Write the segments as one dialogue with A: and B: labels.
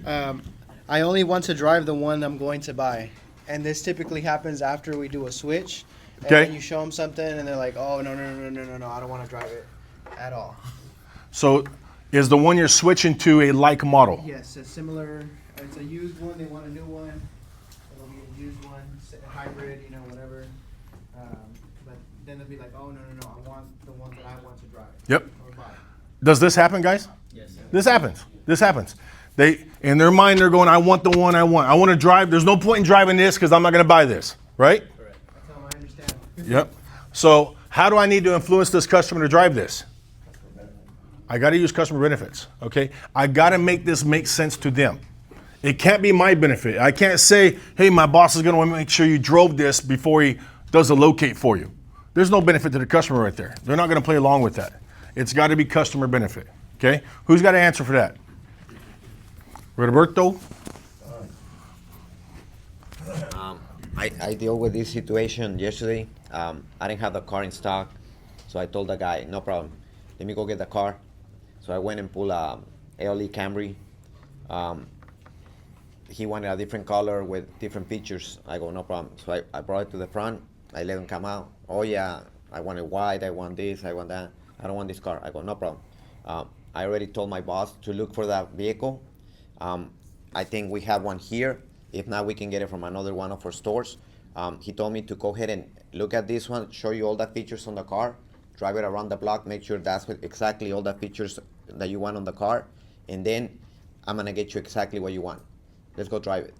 A: I only want to drive the one I'm going to buy. And this typically happens after we do a switch. And
B: Okay.
A: then you show them something and they're like, oh, no, I don't want to drive it at all.
B: So is the one you're switching to a like model?
A: Yes, it's similar. It's a used one. They want a new one. It'll be a used one, hybrid, whatever. But then they'll be like, oh, no, I want the one that I want to drive.
B: Yep.
A: Or buy.
B: Does this happen, guys?
A: Yes.
B: This happens. They, in their mind, they're going, I want the one I want. I want to drive. There's no point in driving this because I'm not going to buy this, right?
A: Correct. That's how I understand.
B: Yep. So how do I need to influence this customer to drive this? I got to use customer benefits, okay? I got to make this make sense to them. It can't be my benefit. I can't say, hey, my boss is going to make sure you drove this before he does a locate for you. There's no benefit to the customer right there. They're not going to play along with that. It's got to be customer benefit, okay? Who's got to answer for that? Roberto?
C: I dealt with this situation yesterday. I didn't have the car in stock, so I told the guy, no problem, let me go get the car. So I went and pulled a ALE Camry. He wanted a different color with different features. I go, no problem. So I brought it to the front. I let him come out. Oh yeah, I want it white, I want this, I want that. I don't want this car. I go, no problem. I already told my boss to look for that vehicle. I think we have one here. If not, we can get it from another one of our stores. He told me to go ahead and look at this one, show you all the features on the car, drive it around the block, make sure that's what exactly all the features that you want on the car, and then I'm gonna get you exactly what you want. Let's go drive it.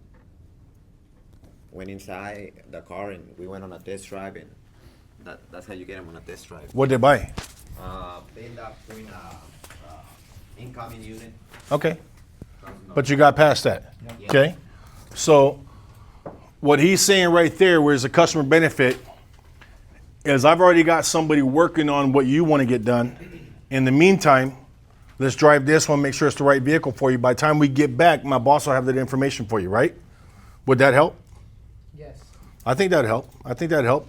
C: Went inside the car and we went on a test drive, and that's how you get them on a test drive.
B: What'd they buy?
C: They end up doing a incoming unit.
B: Okay. But you got past that,
C: Yeah.
B: okay? So what he's saying right there, where's the customer benefit, is I've already got somebody working on what you want to get done. In the meantime, let's drive this one, make sure it's the right vehicle for you. By the time we get back, my boss will have that information for you, right? Would that help?
A: Yes.
B: I think that'd help.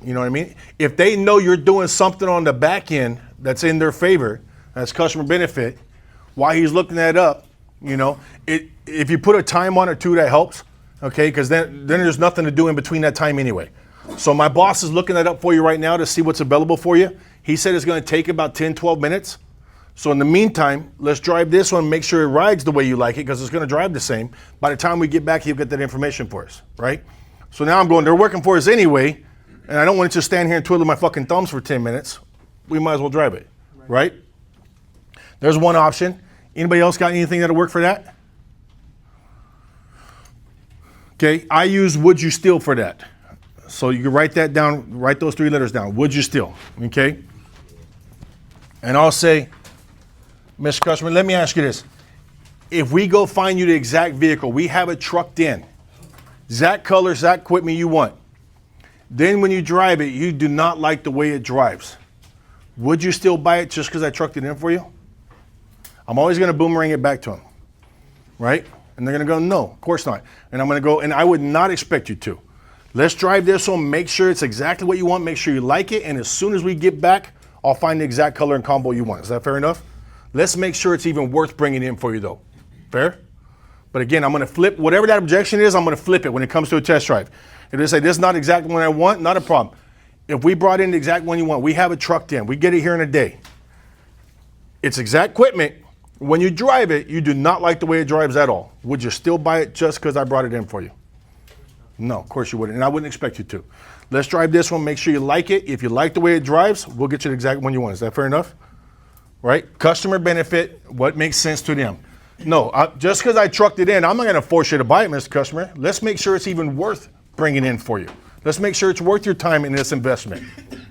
B: You know what I mean? If they know you're doing something on the back end that's in their favor, that's customer benefit, while he's looking that up, if you put a time on it too, that helps, okay? Because then there's nothing to do in between that time anyway. So my boss is looking that up for you right now to see what's available for you. He said it's going to take about 10, 12 minutes. So in the meantime, let's drive this one, make sure it rides the way you like it, because it's going to drive the same. By the time we get back, he'll get that information for us, right? So now I'm going, they're working for us anyway, and I don't want to just stand here and twiddle my fucking thumbs for 10 minutes. We might as well drive it, right? There's one option. Anybody else got anything that'll work for that? Okay, I use would you steal for that. So you can write that down, write those 3 letters down. Would you steal, okay? And I'll say, Mr. Customer, let me ask you this. If we go find you the exact vehicle, we have it trucked in, exact color, exact equipment you want. Then when you drive it, you do not like the way it drives. Would you still buy it just because I trucked it in for you? I'm always going to boomerang it back to them, right? And they're going to go, no, of course not. And I'm going to go, and I would not expect you to. Let's drive this one, make sure it's exactly what you want, make sure you like it, and as soon as we get back, I'll find the exact color and combo you want. Is that fair enough? Let's make sure it's even worth bringing in for you though. Fair? But again, I'm going to flip, whatever that objection is, I'm going to flip it when it comes to a test drive. If they say, this is not exactly what I want, not a problem. If we brought in the exact one you want, we have it trucked in, we get it here in a day. It's exact equipment. When you drive it, you do not like the way it drives at all. Would you still buy it just because I brought it in for you? No, of course you wouldn't, and I wouldn't expect you to. Let's drive this one, make sure you like it. If you like the way it drives, we'll get you the exact one you want. Is that fair enough? Right? Customer benefit, what makes sense to them. No, just because I trucked it in, I'm not going to force you to buy it, Mr. Customer. Let's make sure it's even worth bringing in for you. Let's make sure it's worth your time in this investment,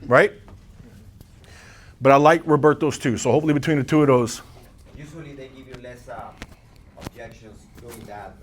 B: right? But I like Roberto's too, so hopefully between the 2 of those.
C: Usually they give you less objections doing that.